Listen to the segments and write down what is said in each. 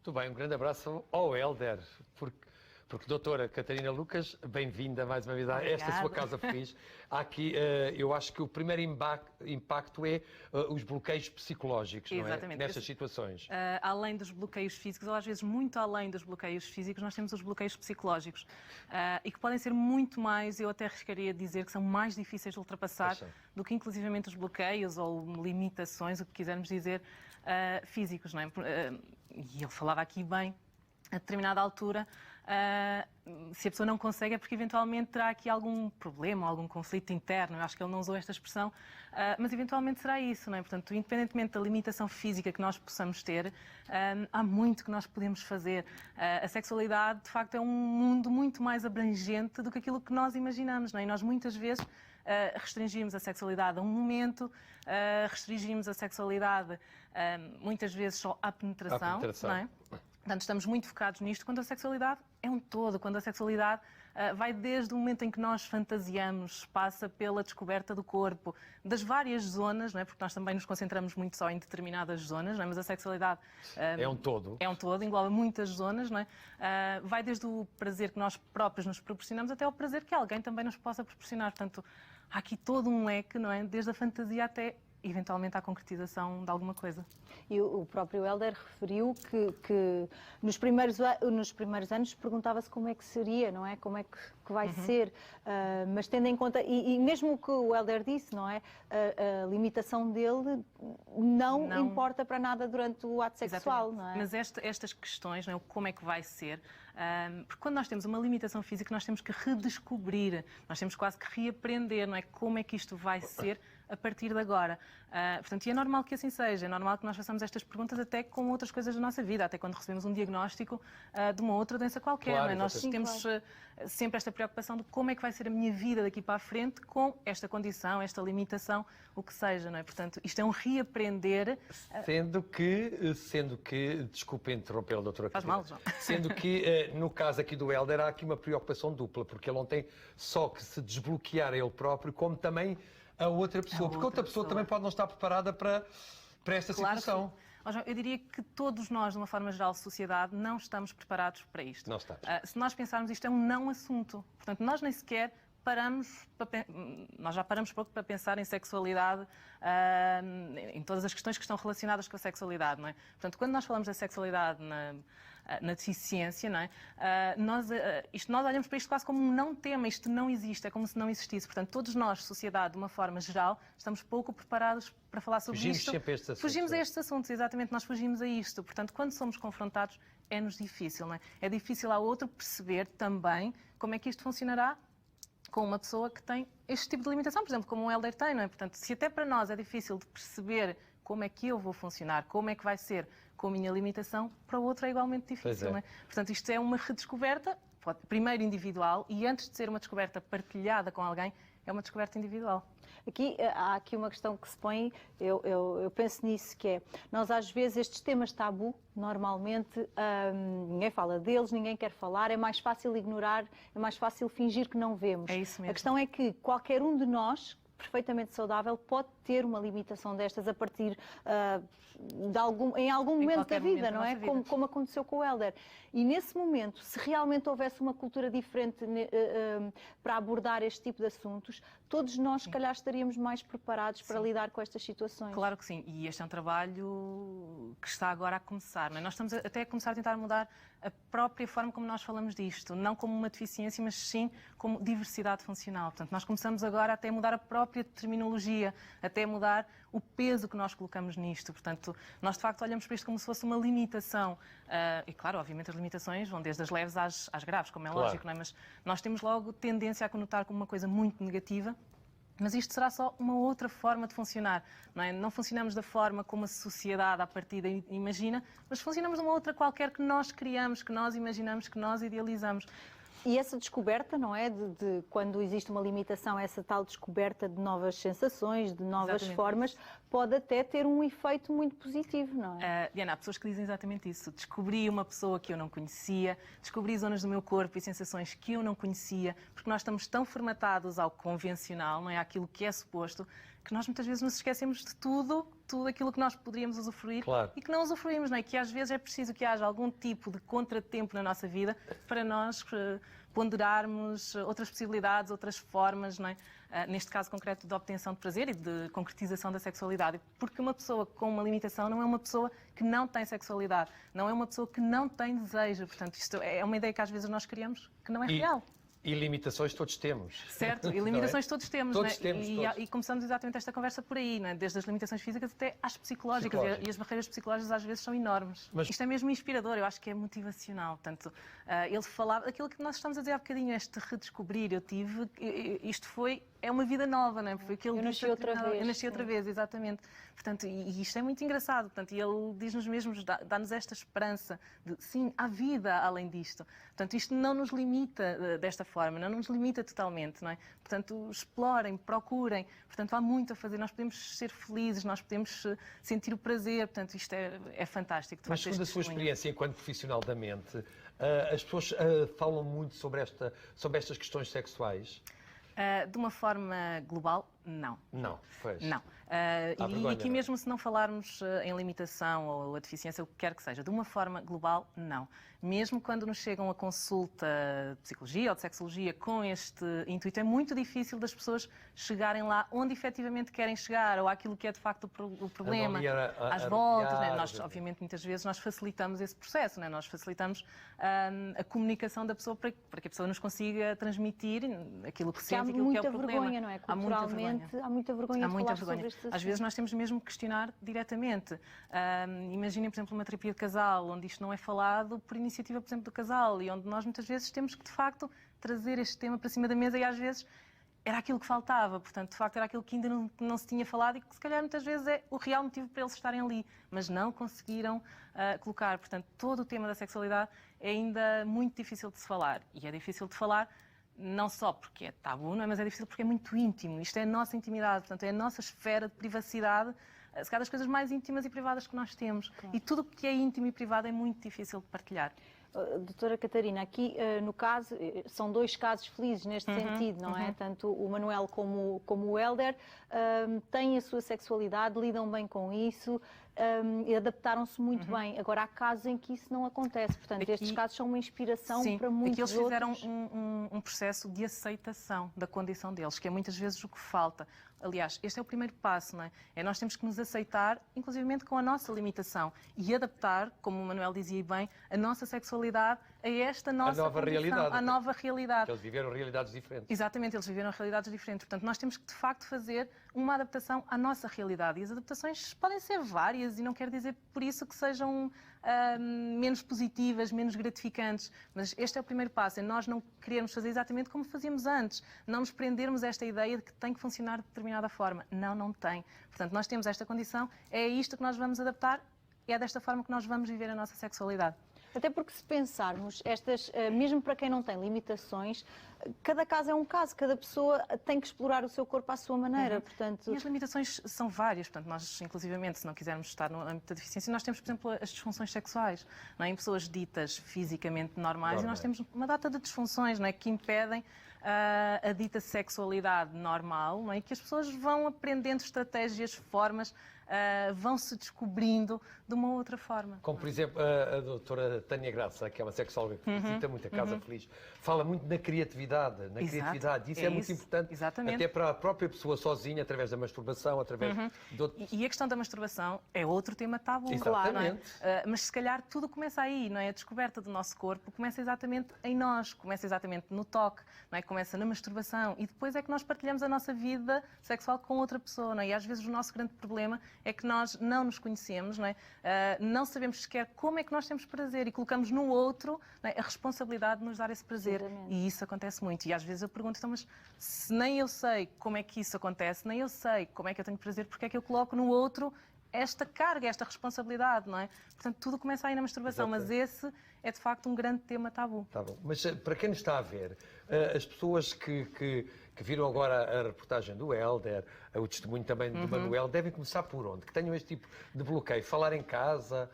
Muito bem, um grande abraço ao Hélder, porque doutora Catarina Lucas, bem-vinda mais uma vez a esta sua casa feliz. Há aqui, eu acho que o primeiro impacto é os bloqueios psicológicos, não é? Nestas situações. Além dos bloqueios físicos, ou às vezes muito além dos bloqueios físicos, nós temos os bloqueios psicológicos e que podem ser muito mais, eu até arriscaria dizer que são mais difíceis de ultrapassar do que inclusivamente os bloqueios ou limitações, o que quisermos dizer, físicos, não é? E ele falava aqui bem, a determinada altura, se a pessoa não consegue é porque eventualmente terá aqui algum problema, algum conflito interno. Eu acho que ele não usou esta expressão, mas eventualmente será isso, não é? Portanto, independentemente da limitação física que nós possamos ter, há muito que nós podemos fazer. A sexualidade, de facto, é um mundo muito mais abrangente do que aquilo que nós imaginamos, não é? E nós muitas vezes restringimos a sexualidade a um momento, restringimos a sexualidade muitas vezes só à penetração. Não é? Portanto, estamos muito focados nisto, quando a sexualidade é um todo, quando a sexualidade vai desde o momento em que nós fantasiamos, passa pela descoberta do corpo, das várias zonas, não é? Porque nós também nos concentramos muito só em determinadas zonas, não é? Mas a sexualidade é um todo. É um todo, engloba muitas zonas, não é? Vai desde o prazer que nós próprios nos proporcionamos até ao prazer que alguém também nos possa proporcionar. Portanto, há aqui todo um leque, não é? Desde a fantasia até eventualmente à concretização de alguma coisa. E o próprio Hélder referiu que nos primeiros anos perguntava-se como é que seria, não é? Como é que vai ser, mas tendo em conta, e mesmo o que o Hélder disse, não é? A limitação dele não importa para nada durante o ato sexual, não é? Mas estas questões, não é? Como é que vai ser, porque quando nós temos uma limitação física, nós temos que redescobrir, nós temos quase que reaprender, não é? Como é que isto vai ser a partir de agora. Portanto, e é normal que assim seja, é normal que nós façamos estas perguntas até com outras coisas da nossa vida, até quando recebemos um diagnóstico de uma outra doença qualquer. Claro, não é? Nós temos sempre esta preocupação de como é que vai ser a minha vida daqui para a frente com esta condição, esta limitação, o que seja, não é? Portanto, isto é um reaprender. Sendo que, desculpe interrompê-lo, doutora Faz Catarina. mal, João. Sendo que, no caso aqui do Hélder, há aqui uma preocupação dupla, porque ele não tem só que se desbloquear a ele próprio, como também a outra pessoa, porque outra pessoa também pode não estar preparada para esta situação. João, eu diria que todos nós, de uma forma geral, sociedade, não estamos preparados para isto. Não estamos. Se nós pensarmos, isto é um não assunto. Portanto, nós nem sequer nós já paramos pouco para pensar em sexualidade, em todas as questões que estão relacionadas com a sexualidade, não é? Portanto, quando nós falamos da sexualidade na deficiência, não é? Nós olhamos para isto quase como um não tema, isto não existe, é como se não existisse. Portanto, todos nós, sociedade, de uma forma geral, estamos pouco preparados para falar sobre isto. Fugimos sempre a estes assuntos. Fugimos a estes assuntos, exatamente, nós fugimos a isto. Portanto, quando somos confrontados, é-nos difícil, não é? É difícil ao outro perceber também como é que isto funcionará com uma pessoa que tem este tipo de limitação, por exemplo, como o Hélder tem, não é? Portanto, se até para nós é difícil de perceber como é que eu vou funcionar, como é que vai ser com a minha limitação, para o outro é igualmente difícil, não é? Portanto, isto é uma redescoberta, primeiro individual, e antes de ser uma descoberta partilhada com alguém, é uma descoberta individual. Há aqui uma questão que se põe, eu penso nisso, que é, nós às vezes estes temas tabu, normalmente ninguém fala deles, ninguém quer falar, é mais fácil ignorar, é mais fácil fingir que não vemos. É isso mesmo. A questão é que qualquer um de nós, perfeitamente saudável, pode ter uma limitação destas a partir em algum momento da vida, não é? Como aconteceu com o Hélder. E nesse momento, se realmente houvesse uma cultura diferente para abordar este tipo de assuntos, todos nós, se calhar, estaríamos mais preparados para lidar com estas situações. Claro que sim. E este é um trabalho que está agora a começar, não é? Nós estamos até a começar a tentar mudar a própria forma como nós falamos disto, não como uma deficiência, mas sim como diversidade funcional. Portanto, nós começamos agora até a mudar a própria terminologia, até a mudar o peso que nós colocamos nisto. Portanto, nós de facto olhamos para isto como se fosse uma limitação. E claro, obviamente as limitações vão desde as leves às graves, como é lógico, não é? Mas nós temos logo tendência a conotar como uma coisa muito negativa. Mas isto será só uma outra forma de funcionar, não é? Não funcionamos da forma como a sociedade à partida imagina, mas funcionamos de uma outra qualquer que nós criamos, que nós imaginamos, que nós idealizamos. E essa descoberta, não é? De quando existe uma limitação, essa tal descoberta de novas sensações, de novas formas, pode até ter um efeito muito positivo, não é? Diana, há pessoas que dizem exatamente isso. Descobri uma pessoa que eu não conhecia, descobri zonas do meu corpo e sensações que eu não conhecia, porque nós estamos tão formatados ao convencional, não é? Àquilo que é suposto, que nós muitas vezes nos esquecemos de tudo aquilo que nós poderíamos usufruir e que não usufruímos, não é? Que às vezes é preciso que haja algum tipo de contratempo na nossa vida para nós ponderarmos outras possibilidades, outras formas, não é? Neste caso concreto de obtenção de prazer e de concretização da sexualidade. Porque uma pessoa com uma limitação não é uma pessoa que não tem sexualidade, não é uma pessoa que não tem desejo. Portanto, isto é uma ideia que às vezes nós criamos que não é real. E limitações todos temos. Certo, e limitações todos temos. Todos temos. E começamos exatamente esta conversa por aí, não é? Desde as limitações físicas até às psicológicas. E as barreiras psicológicas às vezes são enormes. Mas isto é mesmo inspirador, eu acho que é motivacional. Portanto, ele falava, aquilo que nós estamos a dizer há bocadinho, este redescobrir, é uma vida nova, não é? Foi aquilo eu nasci outra vez. Eu nasci outra vez, exatamente. Portanto, e isto é muito engraçado. Portanto, e ele diz-nos mesmo, dá-nos esta esperança de, sim, há vida além disto. Portanto, isto não nos limita desta forma, não nos limita totalmente, não é? Portanto, explorem, procurem. Portanto, há muito a fazer. Nós podemos ser felizes, nós podemos sentir o prazer. Portanto, isto é fantástico. Mas segundo a sua experiência enquanto profissional da mente, as pessoas falam muito sobre estas questões sexuais? De uma forma global, não. Não, pois. Não. E aqui mesmo se não falarmos em limitação ou a deficiência, o que quer que seja, de uma forma global, não. Mesmo quando nos chegam a consulta de psicologia ou de sexologia com este intuito, é muito difícil das pessoas chegarem lá onde efetivamente querem chegar ou àquilo que é de facto o problema, às voltas. Né? Nós, obviamente, muitas vezes nós facilitamos esse processo, né? Nós facilitamos a comunicação da pessoa para que a pessoa nos consiga transmitir aquilo que sente, aquilo que é o problema. Vergonha, não é? Culturalmente, há muita vergonha de falar sobre este assunto. Às vezes nós temos mesmo que questionar diretamente. Imaginem, por exemplo, uma terapia de casal, onde isto não é falado por iniciativa, por exemplo, do casal, e onde nós muitas vezes temos que, de facto, trazer este tema para cima da mesa e às vezes era aquilo que faltava. Portanto, de facto, era aquilo que ainda não se tinha falado e que, se calhar, muitas vezes é o real motivo para eles estarem ali, mas não conseguiram colocar. Portanto, todo o tema da sexualidade é ainda muito difícil de se falar. E é difícil de falar não só porque é tabu, não é? Mas é difícil porque é muito íntimo. Isto é a nossa intimidade, portanto, é a nossa esfera de privacidade, se calhar das coisas mais íntimas e privadas que nós temos. Claro. E tudo o que é íntimo e privado é muito difícil de partilhar. Doutora Catarina, aqui no caso, são dois casos felizes neste sentido, não é? Tanto o Manuel como o Hélder têm a sua sexualidade, lidam bem com isso, e adaptaram-se muito bem. Agora, há casos em que isso não acontece. Portanto, aqui, estes casos são uma inspiração para muitos outros. Aqui eles fizeram um processo de aceitação da condição deles, que é muitas vezes o que falta. Aliás, este é o primeiro passo, não é? Nós temos que nos aceitar, inclusivamente com a nossa limitação, e adaptar, como o Manuel dizia bem, a nossa sexualidade a esta nossa nova realidade. A nova realidade. Eles viveram realidades diferentes. Exatamente, eles viveram realidades diferentes. Portanto, nós temos que, de facto, fazer uma adaptação à nossa realidade. E as adaptações podem ser várias e não quer dizer por isso que sejam menos positivas, menos gratificantes. Mas este é o primeiro passo, é nós não querermos fazer exatamente como fazíamos antes. Não nos prendermos a esta ideia de que tem que funcionar de determinada forma. Não tem. Portanto, nós temos esta condição, é isto que nós vamos adaptar, é desta forma que nós vamos viver a nossa sexualidade. Até porque se pensarmos, mesmo para quem não tem limitações, cada caso é um caso, cada pessoa tem que explorar o seu corpo à sua maneira, portanto... E as limitações são várias, portanto, nós, inclusivamente, se não quisermos estar no âmbito da deficiência, nós temos, por exemplo, as disfunções sexuais, não é? Em pessoas ditas fisicamente normais, e nós temos uma data de disfunções, não é? Que impedem a dita sexualidade normal, não é? Que as pessoas vão aprendendo estratégias, formas, vão se descobrindo de uma outra forma. Como, por exemplo, a doutora Tânia Graça, que é uma sexóloga que visita muito a Casa Feliz, fala muito na criatividade, criatividade. Isso é muito importante, até para a própria pessoa sozinha, através da masturbação, através de outros... E a questão da masturbação é outro tema tabu, claro, não é? Mas se calhar tudo começa aí, não é? A descoberta do nosso corpo começa exatamente em nós, começa exatamente no toque, não é? Começa na masturbação e depois é que nós partilhamos a nossa vida sexual com outra pessoa, não é? E às vezes o nosso grande problema é que nós não nos conhecemos, não é? Não sabemos sequer como é que nós temos prazer e colocamos no outro, não é? A responsabilidade de nos dar esse prazer. Exatamente. E isso acontece muito. E às vezes eu pergunto, então, mas se nem eu sei como é que isso acontece, nem eu sei como é que eu tenho prazer, porque é que eu coloco no outro esta carga, esta responsabilidade, não é? Portanto, tudo começa aí na masturbação, mas esse é de facto um grande tema tabu. Tá bom. Mas para quem nos está a ver, as pessoas que viram agora a reportagem do Hélder, o testemunho também do Manuel, devem começar por onde? Que tenham este tipo de bloqueio? Falar em casa?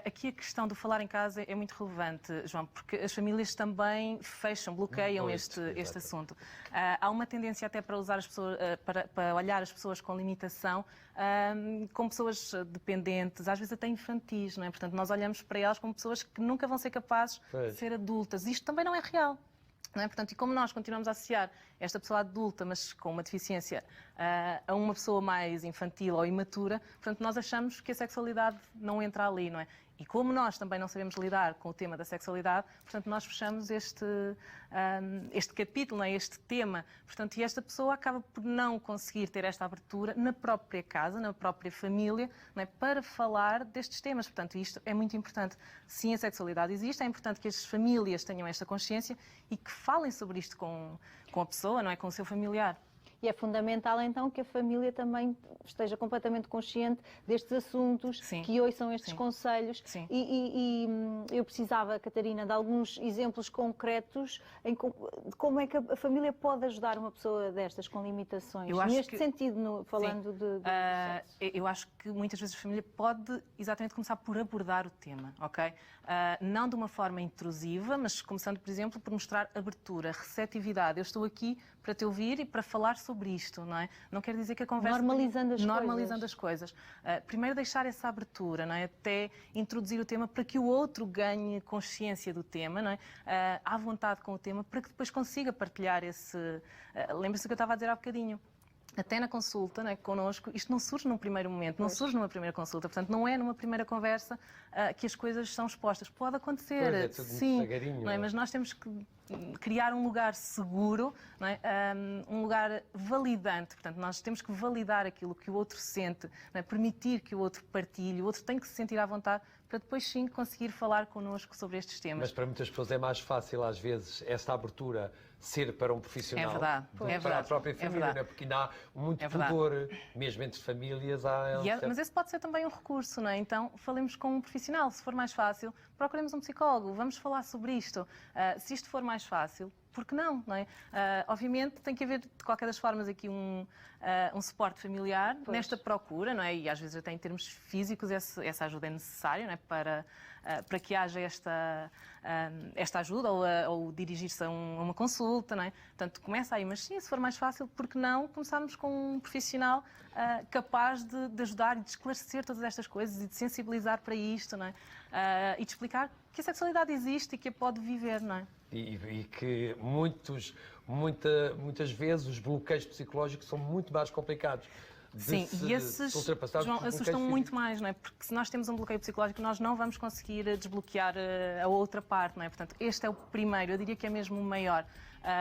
Aqui a questão do falar em casa é muito relevante, João, porque as famílias também bloqueiam este assunto. Há uma tendência até para usar as pessoas, para olhar as pessoas com limitação como pessoas dependentes, às vezes até infantis, não é? Portanto, nós olhamos para elas como pessoas que nunca vão ser capazes de ser adultas. Isto também não é real. Não é? Portanto, e como nós continuamos a associar esta pessoa adulta, mas com uma deficiência, a uma pessoa mais infantil ou imatura, portanto, nós achamos que a sexualidade não entra ali, não é? E como nós também não sabemos lidar com o tema da sexualidade, portanto, nós fechamos este capítulo, não é? Este tema. Portanto, e esta pessoa acaba por não conseguir ter esta abertura na própria casa, na própria família, não é? Para falar destes temas. Portanto, isto é muito importante. Sim, a sexualidade existe, é importante que as famílias tenham esta consciência e que falem sobre isto com a pessoa, não é? Com o seu familiar. E é fundamental, então, que a família também esteja completamente consciente destes assuntos, sim, que ouçam estes, sim, conselhos. Sim. E eu precisava, Catarina, de alguns exemplos concretos de como é que a família pode ajudar uma pessoa destas com limitações. Neste sentido, falando de sexo. Eu acho que muitas vezes a família pode exatamente começar por abordar o tema, ok? Não de uma forma intrusiva, mas começando, por exemplo, por mostrar abertura, receptividade. Eu estou aqui para te ouvir e para falar sobre isto, não é? Não quer dizer que a conversa... Normalizando as coisas. Primeiro deixar essa abertura, não é? Até introduzir o tema para que o outro ganhe consciência do tema, não é? À vontade com o tema, para que depois consiga partilhar esse... Lembra-se do que eu estava a dizer há bocadinho. Até na consulta, né, connosco, isto não surge num primeiro momento, não surge numa primeira consulta, portanto não é numa primeira conversa que as coisas são expostas. Pode acontecer, sim, não é? Mas nós temos que criar um lugar seguro, não é? Um lugar validante, portanto nós temos que validar aquilo que o outro sente, não é? Permitir que o outro partilhe, o outro tem que se sentir à vontade para depois sim conseguir falar connosco sobre estes temas. Mas para muitas pessoas é mais fácil às vezes esta abertura ser para um profissional, é verdade, para a própria família, não é? Porque ainda há muito pudor, mesmo entre famílias. Mas esse pode ser também um recurso, não é? Então falemos com um profissional, se for mais fácil, procuremos um psicólogo, vamos falar sobre isto. Se isto for mais fácil, por que não, não é? Obviamente tem que haver, de qualquer das formas, aqui um suporte familiar nesta procura, não é? E às vezes até em termos físicos essa ajuda é necessária, não é? Para que haja esta ajuda ou dirigir-se a uma consulta, não é? Portanto, começa aí, mas sim, se for mais fácil, por que não começarmos com um profissional capaz de ajudar e de esclarecer todas estas coisas e de sensibilizar para isto, não é? E de explicar que a sexualidade existe e que a pode viver, não é? E que muitas vezes os bloqueios psicológicos são muito mais complicados. Sim, e esses, João, assustam muito mais, não é? Porque se nós temos um bloqueio psicológico, nós não vamos conseguir desbloquear a outra parte, não é? Portanto, este é o primeiro, eu diria que é mesmo o maior.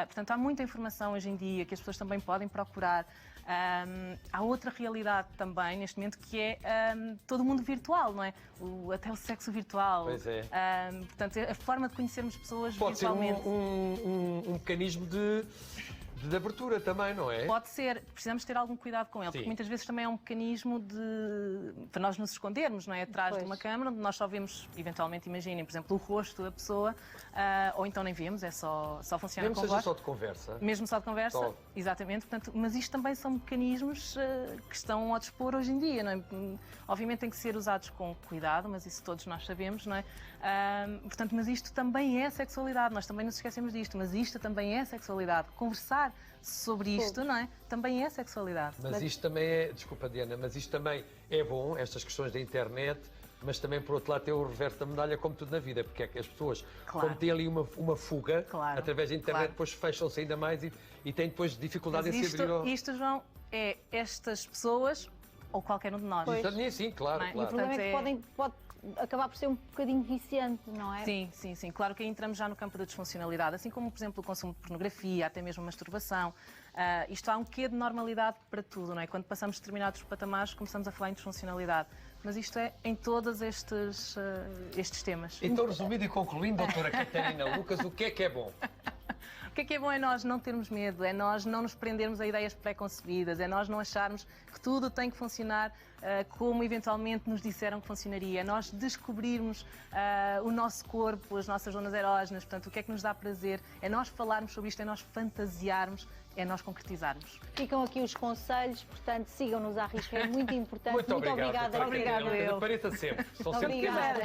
Portanto, há muita informação hoje em dia que as pessoas também podem procurar. Há outra realidade também, neste momento, que é todo o mundo virtual, não é? Até o sexo virtual. Pois é. Portanto, a forma de conhecermos pessoas pode virtualmente. Pode ser um mecanismo de abertura também, não é? Pode ser. Precisamos ter algum cuidado com ele, porque muitas vezes também é um mecanismo para nós nos escondermos, não é? Atrás de uma câmara, onde nós só vemos, eventualmente, imaginem, por exemplo, o rosto da pessoa, ou então nem vemos, só funciona mesmo com seja voz. só de conversa. Mesmo só de conversa, exatamente. Portanto, mas isto também são mecanismos que estão ao dispor hoje em dia, não é? Obviamente têm que ser usados com cuidado, mas isso todos nós sabemos, não é? Portanto, mas isto também é sexualidade, nós também nos esquecemos disto, mas isto também é sexualidade. Conversar sobre isto, não é? Também é sexualidade. Mas isto também é, desculpa Diana, mas isto também é bom, estas questões da internet, mas também por outro lado tem o reverso da medalha, como tudo na vida, porque é que as pessoas, como têm ali uma fuga, através da internet, depois fecham-se ainda mais e têm depois dificuldade em se abrir. Isto, João, é estas pessoas ou qualquer um de nós. Sim, claro. E o problema é que pode acabar por ser um bocadinho viciante, não é? Sim. Claro que aí entramos já no campo da disfuncionalidade, assim como, por exemplo, o consumo de pornografia, até mesmo a masturbação. Isto há um quê de normalidade para tudo, não é? Quando passamos determinados patamares, começamos a falar em disfuncionalidade. Mas isto é em todos estes temas. Então, resumindo e concluindo, doutora Catarina Lucas, o que é bom? O que é bom é nós não termos medo, é nós não nos prendermos a ideias pré-concebidas, é nós não acharmos que tudo tem que funcionar como eventualmente nos disseram que funcionaria, é nós descobrirmos o nosso corpo, as nossas zonas erógenas, portanto, o que é que nos dá prazer, é nós falarmos sobre isto, é nós fantasiarmos, é nós concretizarmos. Ficam aqui os conselhos, portanto, sigam-nos à risca, é muito importante. Muito obrigado. Obrigada. Obrigada. Apareça sempre. São sempre Obrigada.